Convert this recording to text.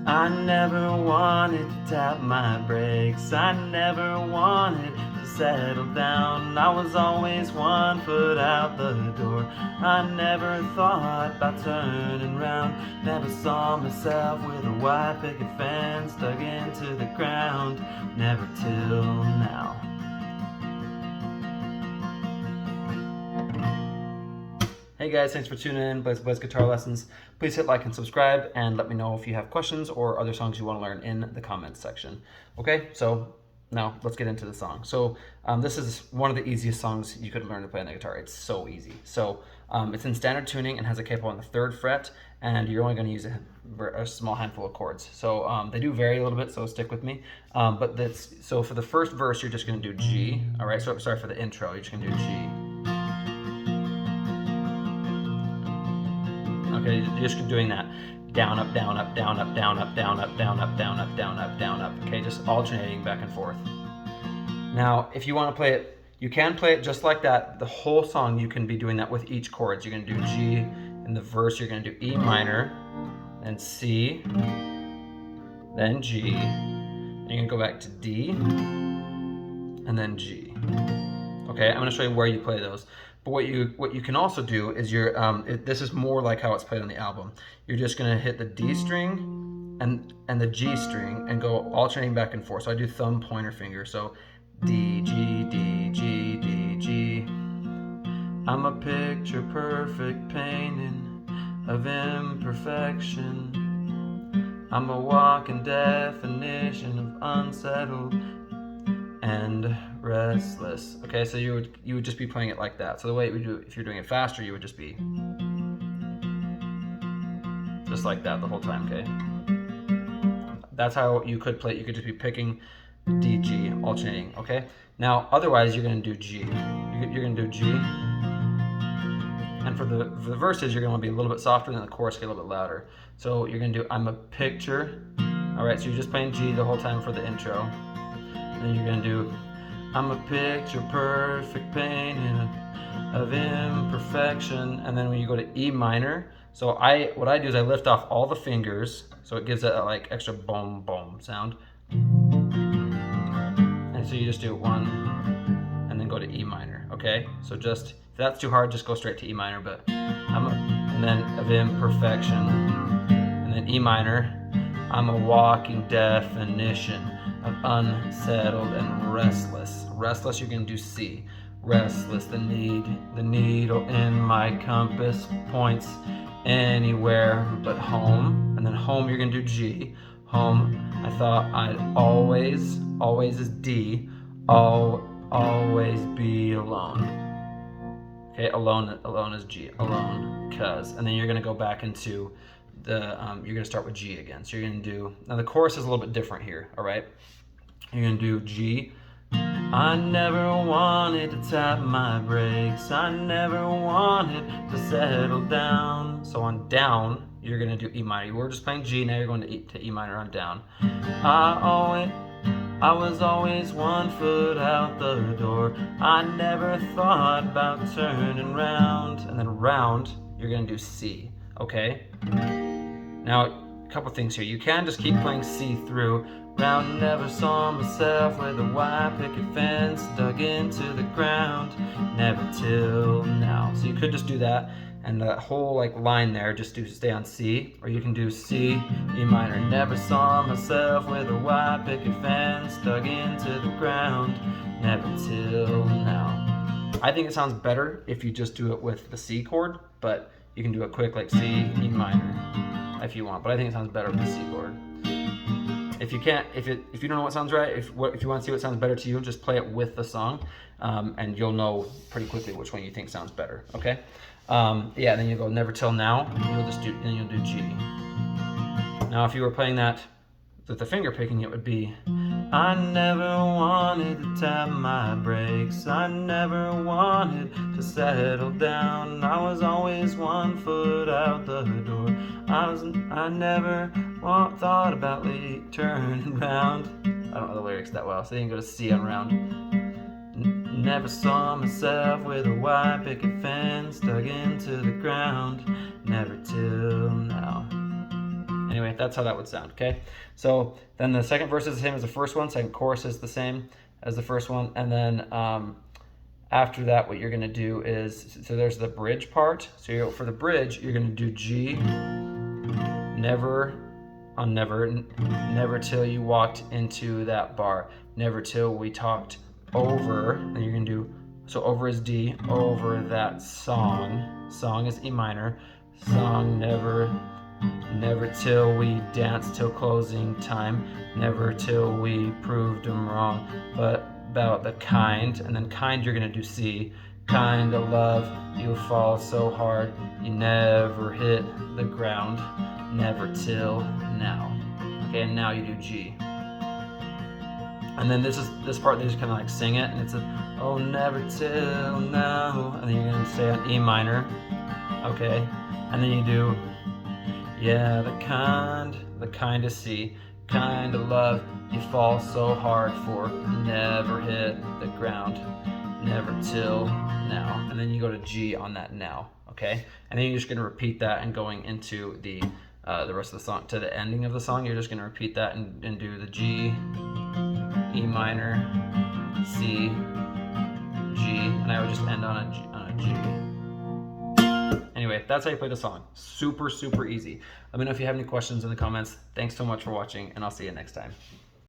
I never wanted to tap my brakes. I never wanted to settle down. I was always 1 foot out the door. I never thought about turning round. Never saw myself with a white picket fence dug into the ground. Never till now. Hey guys, thanks for tuning in. Blaze Guitar Lessons. Please hit like and subscribe, and let me know if you have questions or other songs you want to learn in the comments section. Okay, so now let's get into the song. So this is one of the easiest songs you could learn to play on the guitar. It's so easy. So it's in standard tuning and has a capo on the 3rd fret, and you're only going to use a small handful of chords. So they do vary a little bit, so stick with me. So for the first verse, you're just going to do G. All right, so sorry, for the intro, you're just going to do G. Okay, you're just doing that. Down, up, down, up, down, up, down, up, down, up, down, up, down, up, down, up, down, up. Okay, just alternating back and forth. Now, if you want to play it, you can play it just like that. The whole song, you can be doing that with each chord. So you're going to do G. In the verse, you're going to do E minor, then C, then G. And you're going to go back to D, and then G. Okay, I'm going to show you where you play those. But what you can also do is this is more like how it's played on the album. You're just gonna hit the D string and the G string and go alternating back and forth. So I do thumb pointer finger. So D, G, D, G, D, G. I'm a picture perfect painting of imperfection. I'm a walking definition of unsettled and restless. Okay, so you would just be playing it like that. So the way it would do, if you're doing it faster, you would just be just like that the whole time. Okay, that's how you could play it. You could just be picking D, G, alternating. Okay, now otherwise you're going to do G. You're going to do G, and for the verses you're going to be a little bit softer, and then the chorus get a little bit louder. So you're going to do I'm a picture. All right, so you're just playing G the whole time for the intro. Then you're going to do I'm a picture perfect painting of imperfection. And then when you go to E minor, so what I do is I lift off all the fingers, so it gives it a like extra boom boom sound. And so you just do 1 and then go to E minor. Okay, so just if that's too hard, just go straight to E minor. But and then of imperfection, and then E minor. I'm a walking definition of unsettled and restless. Restless, you're going to do C. Restless, the needle in my compass points anywhere but home. And then home, you're going to do G. Home, I thought I'd always is D, always be alone. Okay, alone is G, alone, cuz. And then you're going to go back into you're going to start with G again. So you're going to do, now the chorus is a little bit different here, all right? You're going to do G. I never wanted to tap my brakes. I never wanted to settle down. So on down, you're going to do E minor. You were just playing G, now you're going to E minor on down. I was always 1 foot out the door. I never thought about turning round. And then round, you're going to do C, okay? Now, a couple things here. You can just keep playing C through. Round, never saw myself with a white picket fence dug into the ground. Never till now. So you could just do that, and the whole like line there, just stay on C, or you can do C, E minor. Never saw myself with a white picket fence dug into the ground. Never till now. I think it sounds better if you just do it with the C chord, but you can do it quick like C, E minor, if you want, but I think it sounds better with the C chord. If you can't, if you don't know what sounds right, if you want to see what sounds better to you, just play it with the song, and you'll know pretty quickly which one you think sounds better. Okay, yeah. Then you go never till now. You'll do G. Now, if you were playing that with the finger picking, it would be I never wanted to tap my brakes. I never wanted to settle down. I was always 1 foot out the door. I never thought about turning round. I don't know the lyrics that well, so you can go to C on round. Never saw myself with a white picket fence dug into the ground. Never till now. And Anyway, that's how that would sound, okay? So then the second verse is the same as the first one, second chorus is the same as the first one, and then after that what you're gonna do is, so there's the bridge part. So for the bridge, you're gonna do G, never on never, never till you walked into that bar, never till we talked over, then you're gonna do, so over is D, over that song, song is E minor, song never, never till we danced till closing time, never till we proved them wrong, but about the kind, and then kind you're gonna do C, kind of love, you fall so hard, you never hit the ground, never till now. Okay, and now you do G. And then this part, they just kind of like sing it, and it's a, oh, never till now, and then you're gonna stay on E minor, okay, and then you do, yeah, the kind of C, kind of love, you fall so hard for, never hit the ground, never till now, and then you go to G on that now, okay, and then you're just gonna repeat that, and going into the rest of the song, to the ending of the song, you're just gonna repeat that and do the G, E minor, C, G, and I would just end on a G. Anyway, that's how you play the song. Super, super easy. Let me know if you have any questions in the comments. Thanks so much for watching, and I'll see you next time.